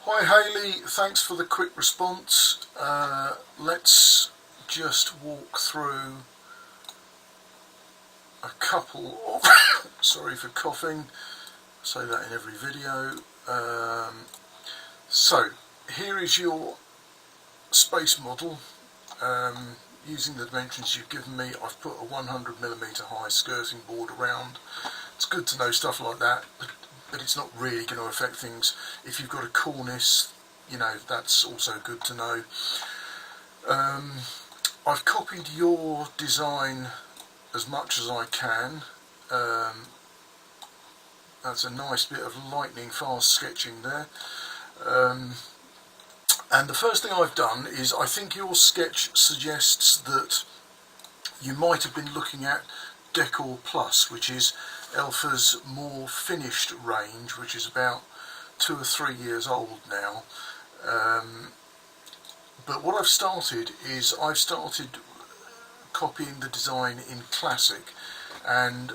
Hi Hayley, thanks for the quick response. Let's just walk through a couple of, sorry for coughing, I say that in every video. So here is your space model. Using the dimensions you've given me, I've put a 100mm high skirting board around. It's good to know stuff like that, but it's not really going to affect things. If you've got a cornice, you know, that's also good to know. I've copied your design as much as I can. That's a nice bit of lightning fast sketching there. And the first thing I've done is, I think your sketch suggests that you might have been looking at Decor Plus, which is Elfa's more finished range, which is about 2 or 3 years old now. But what I've started is, I've started copying the design in Classic, and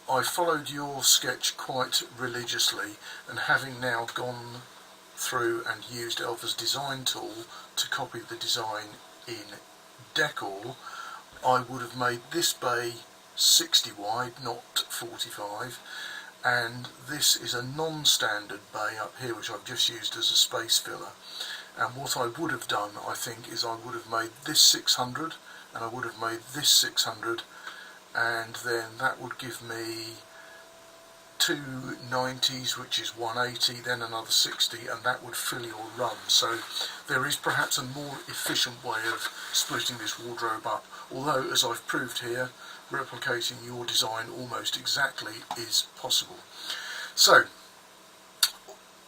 I followed your sketch quite religiously, and having now gone through and used Elfa's design tool to copy the design in Decor, I would have made this bay 60 wide, not 45, and this is a non-standard bay up here which I've just used as a space filler. And what I would have done, I think, is I would have made this 600 and I would have made this 600, and then that would give me two 90s, which is 180, then another 60, and that would fill your run. So there is perhaps a more efficient way of splitting this wardrobe up, although, as I've proved here, replicating your design almost exactly is possible. So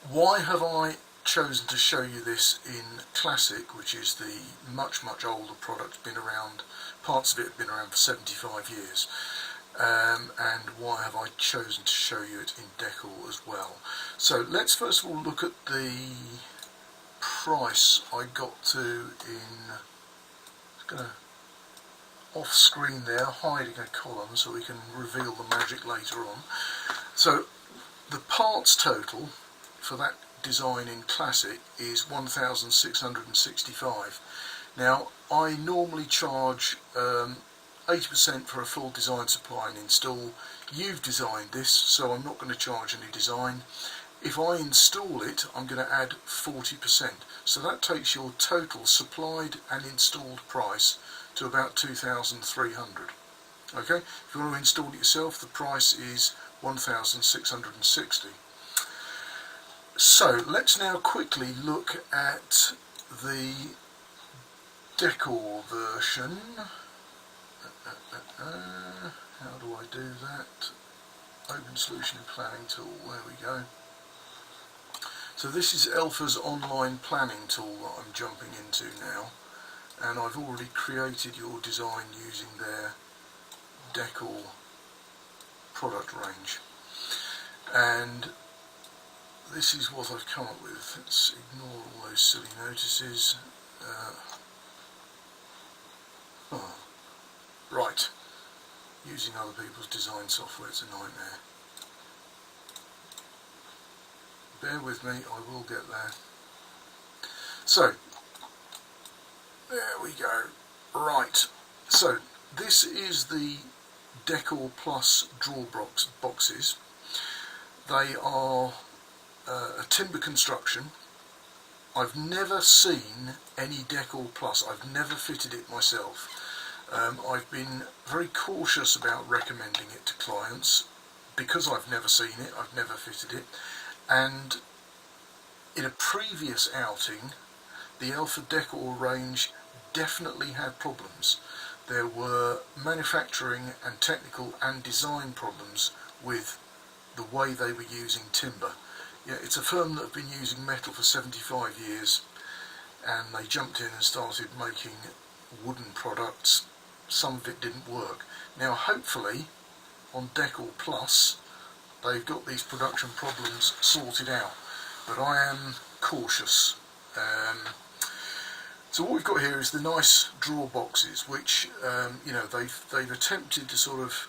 why have I chosen to show you this in Classic, which is the much older product, been around, parts of it have been around for 75 years. And why have I chosen to show you it in Decor as well? So let's first of all look at the price I got to in, I'm going to off screen there, hiding a column so we can reveal the magic later on. So the parts total for that design in Classic is 1,665. Now I normally charge 80% for a full design supply and install. You've designed this, so I'm not going to charge any design. If I install it, I'm going to add 40%. So that takes your total supplied and installed price to about 2,300. Okay, if you want to install it yourself, the price is 1,660. So let's now quickly look at the Decor version. How do I do that? Open Solution Planning Tool, there we go. So this is Elfa's online planning tool that I'm jumping into now, and I've already created your design using their Decor product range. And this is what I've come up with. Let's ignore all those silly notices. Right, using other people's design software, it's a nightmare. Bear with me, I will get there. So, there we go. Right, so this is the Decor Plus drawer boxes. They are a timber construction. I've never seen any Decor Plus, I've never fitted it myself. I've been very cautious about recommending it to clients because I've never seen it, I've never fitted it, and in a previous outing the Elfa Decor range definitely had problems. There were manufacturing and technical and design problems with the way they were using timber. Yeah, it's a firm that have been using metal for 75 years, and they jumped in and started making wooden products. Some of it didn't work. Now hopefully on Decor Plus they've got these production problems sorted out, but I am cautious. So what we've got here is the nice drawer boxes, which you know, they've attempted to sort of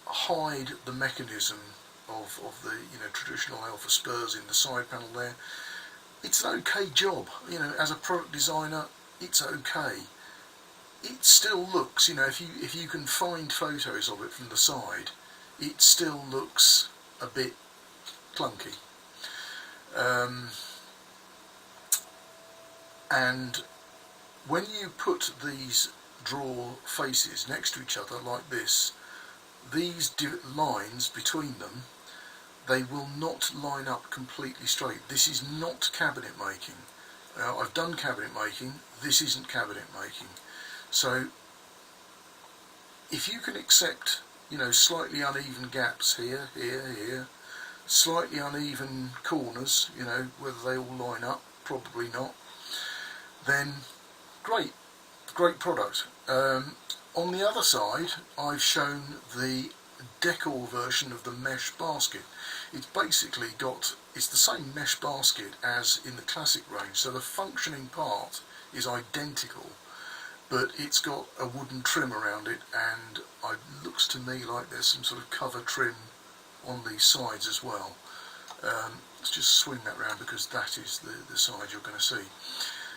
hide the mechanism of the, you know, traditional Elfa spurs in the side panel there. it's an okay job. You know, as a product designer, it's okay. It still looks, you know, if you can find photos of it from the side, it still looks a bit clunky. And when you put these drawer faces next to each other like this, these lines between them, they will not line up completely straight. This is not cabinet making. I've done cabinet making, this isn't cabinet making. So if you can accept, you know, slightly uneven gaps here, here, slightly uneven corners, you know, whether they all line up, probably not, then great product. On the other side, I've shown the decor version of the mesh basket. It's basically it's the same mesh basket as in the classic range, so the functioning part is identical, but it's got a wooden trim around it, and it looks to me like there's some sort of cover trim on these sides as well. Let's just swing that round because that is the side you're going to see.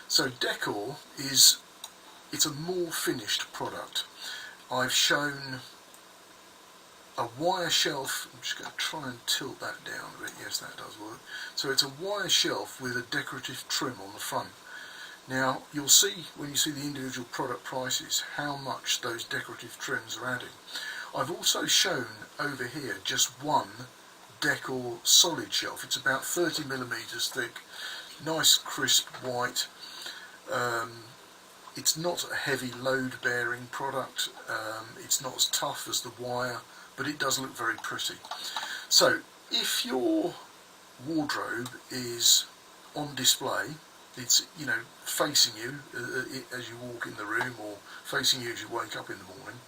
So decor it's a more finished product. I've shown a wire shelf. I'm just going to try and tilt that down a bit. Yes, that does work. So it's a wire shelf with a decorative trim on the front. Now you'll see when you see the individual product prices how much those decorative trims are adding. I've also shown over here just one decor solid shelf. It's about 30mm thick, nice crisp white. It's not a heavy load bearing product, it's not as tough as the wire, but it does look very pretty. So if your wardrobe is on display, it's, you know, facing you as you walk in the room or facing you as you wake up in the morning,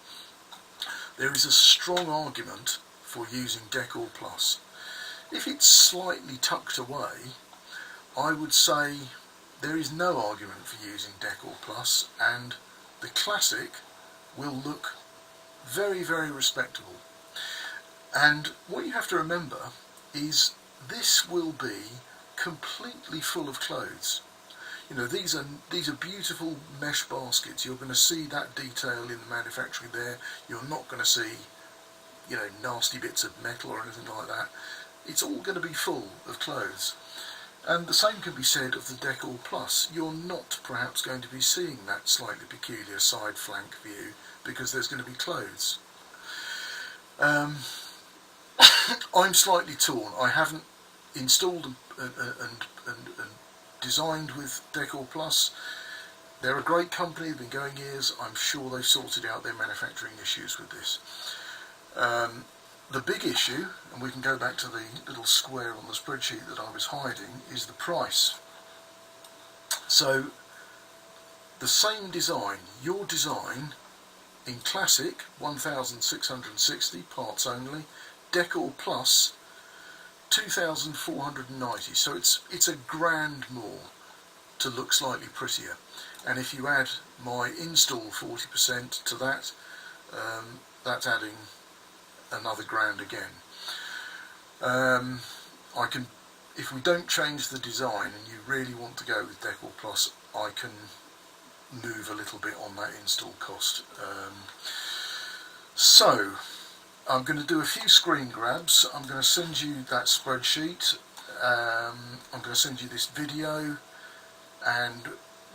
there is a strong argument for using Decor Plus. If it's slightly tucked away, I would say there is no argument for using Decor Plus, and the classic will look very, very respectable. And what you have to remember is this will be completely full of clothes. You know, these are beautiful mesh baskets. You're going to see that detail in the manufacturing there. You're not going to see, you know, nasty bits of metal or anything like that. It's all going to be full of clothes. And the same can be said of the Decor Plus. You're not perhaps going to be seeing that slightly peculiar side flank view because there's going to be clothes. I'm slightly torn. I haven't installed and designed with Decor Plus. They're a great company, they've been going years. I'm sure they've sorted out their manufacturing issues with this. The big issue, and we can go back to the little square on the spreadsheet that I was hiding, is the price. So the same design, your design in Classic 1,660 parts only, Decor Plus 2,490, so it's a grand more to look slightly prettier. And if you add my install 40% to that, that's adding another grand again. I can, if we don't change the design and you really want to go with Decor Plus, I can move a little bit on that install cost. So I'm going to do a few screen grabs. I'm going to send you that spreadsheet. I'm going to send you this video, and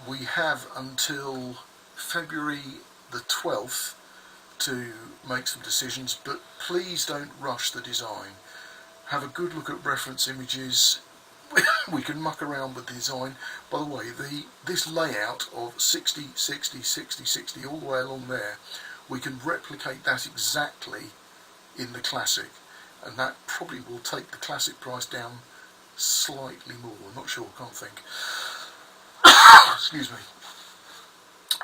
we have until February the 12th to make some decisions, but please don't rush the design. Have a good look at reference images. We can muck around with the design. By the way, this layout of 60, 60, 60, 60 all the way along there, we can replicate that exactly in the Classic, and that probably will take the Classic price down slightly more. I'm not sure, can't think. Excuse me.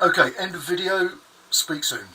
Okay, end of video. Speak soon.